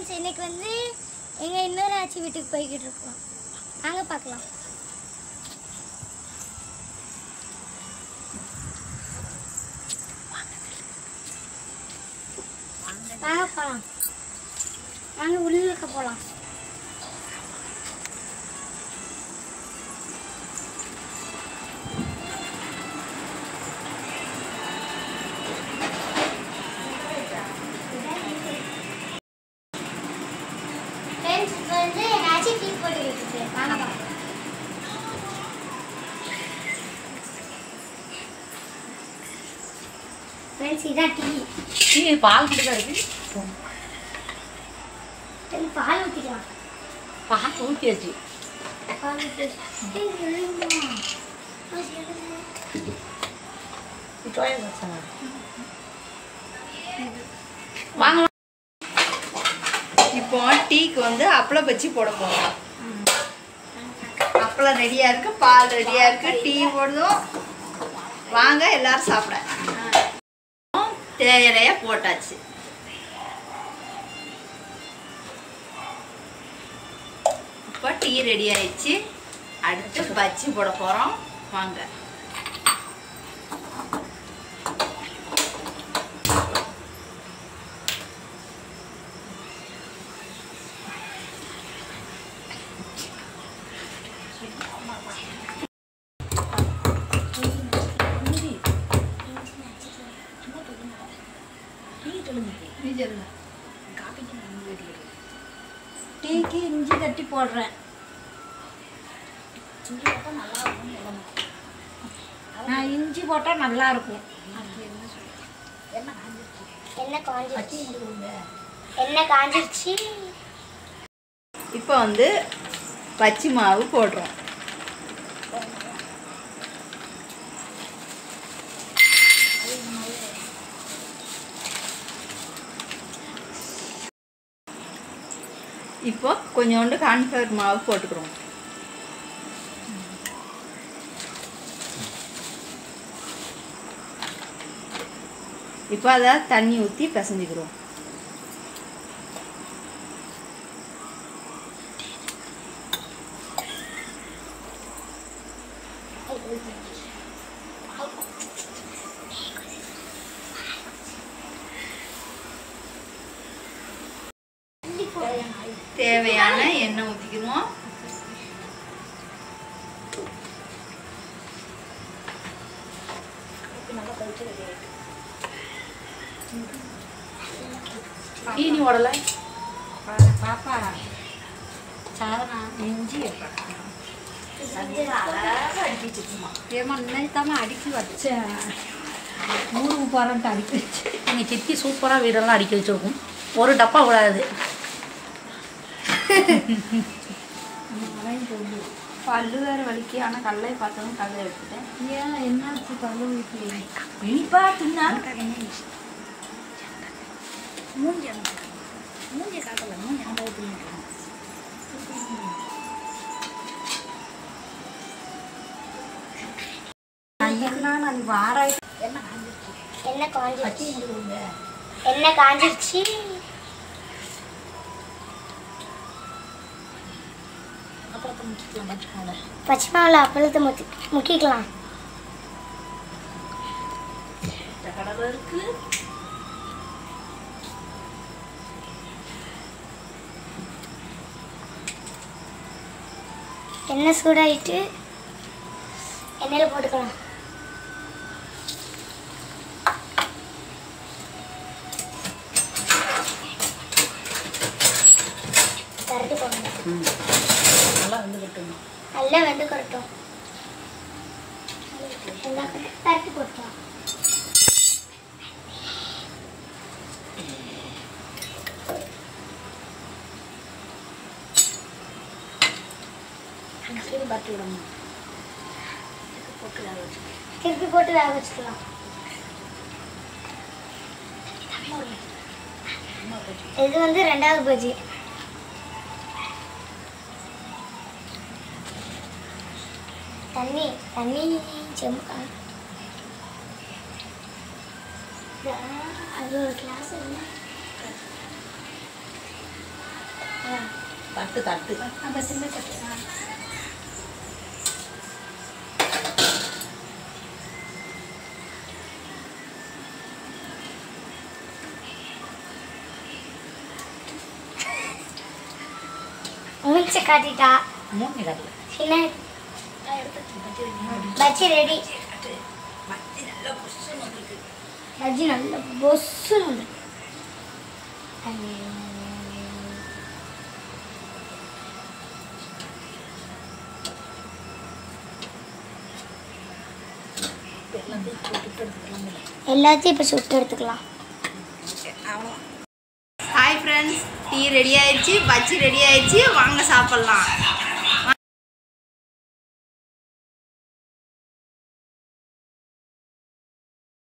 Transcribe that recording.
Friends இன்னைக்கு வந்து எங்கள் இன்னொரு ஆச்சி வீட்டுக்கு போய்கிட்டு இருக்கோம். வாங்க பார்க்கலாம். வாங்க போகலாம். வாங்க உள்ளுக்க போகலாம். வந்து ஆச்சி டீ போட்டுக்கிட்டு வாங்க பார்க்கலாம். ஃப்ரெண்ட்ஸ் இதான் டீ பால் மட்டும் தான் இருக்கு. பால் ஊற்றிக்கலாம். பால் ஊற்றியாச்சு. பால் ஊற்றி வாங்க. இப்போ டீக்கு வந்து அப்பளம் பச்சி போட போகிறோம். அப்பளம் ரெடியாக இருக்கு, பால் ரெடியாக இருக்கு, டீ போடுறோம். வாங்க எல்லாரும் சாப்பிட. தேயிலைய போட்டாச்சு. இப்போ டீ ரெடி ஆயிடுச்சு. அடுத்து பச்சி போட போகிறோம். வாங்க. டீக்கு இஞ்சி தட்டி போடுறேன். நான் இஞ்சி போட்டால் நல்லா இருக்கும். எண்ணெய் காஞ்சிருச்சு. இப்போ வந்து பச்சி மாவு போடுறோம். இப்போ கொஞ்சோண்டு கார்ன்ஃப்ளவர் மாவு போட்டுக்கிறோம். இப்போ அதை தண்ணி ஊற்றி பிசைஞ்சுக்கிறோம். தேவையான எண்ணெய் ஊற்றிக்கிறோம். சீனி ஓடலை பாப்பா சாதனா இஞ்சி ஏமா இன்னைக்கு தானே அடுக்கி வச்சேன். ஊருக்கு போகிறேன்ட்டு அடுக்கி வச்சு எங்கள் சித்தி சூப்பராக வீடெல்லாம் அடுக்கி வச்சுருக்கும். ஒரு டப்பா கூடாது. பல்லு வேறு வலிக்கு. ஆனால் கடலை பார்த்ததும் கடலை எடுத்துட்டேன். ஏன் என்னாச்சு பல்லு வீட்டில் இனிப்பா தின்னா மூஞ்சி மூஞ்சி காட்டல. மூஞ்சி அந்த நான் வாராய் எண்ணெய் காஞ்சிருச்சு. பச்சை மாவில் அப்பளத்தை முக்கிக்கலாம். கடலை இருக்கு. எண்ணெய் சூடாயிட்டு எண்ணெயில் போட்டுக்கலாம். கரட்டி போடணும். நல்லா வந்து கட்டணும். நல்லா வெந்து கரட்டும். எல்லாம் கரட்டி போட்டுக்கலாம். பட்டு விடணும். திருப்பி போட்டு வேக வச்சுக்கலாம். இது வந்து ரெண்டாவது பஜ்ஜி. தண்ணி தண்ணி செம்பு அது ஒரு கிளாஸ். தட்டு தட்டு அந்த சின்ன தட்டு. மூச்சு காட்டிட்டா. மூணு காட்டு. சின்ன பஜ்ஜி ரெடி. பஜ்ஜி நல்ல பொஸ்ஸுன்னு எல்லாத்தையும் இப்போ சுட்டு எடுத்துக்கலாம். ஹாய் ஃப்ரெண்ட்ஸ், டீ ரெடி ஆயிடுச்சு, பஜ்ஜி ரெடி ஆயிடுச்சு, வாங்க சாப்பிட்லாம்.